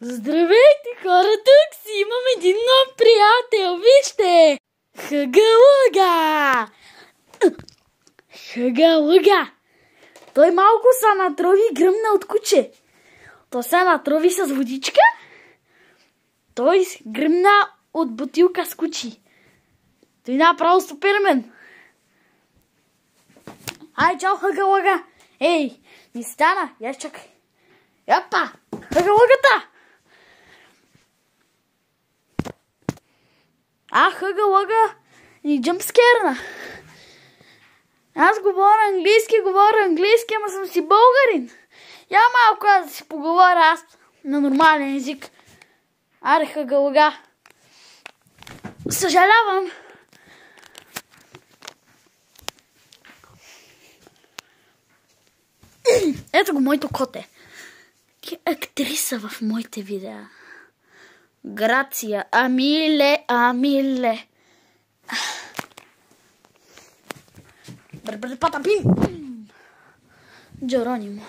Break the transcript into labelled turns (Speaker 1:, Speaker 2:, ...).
Speaker 1: Здравейте, хора, тук си имам един нов приятел, вижте! Хъга-лъга! Хъга-лъга! Той малко се натрови и гръмна от куче. То се натрови с водичка. Той гръмна от бутилка с кучи. Той направо супермен. Ай, чао, хъга-лъга! Ей, не стана, я чакай. Япа! Хъга-лъгата! Хъга-лъга ни джъмпскерна. Аз говоря английски, ама съм си българин. Я малко аз да си поговоря аз на нормален език. Аре, хъга-лъга. Съжалявам. Ето го моето коте. Актриса в моите видеа. Грация. Амиле. Патапим. Джеронимо.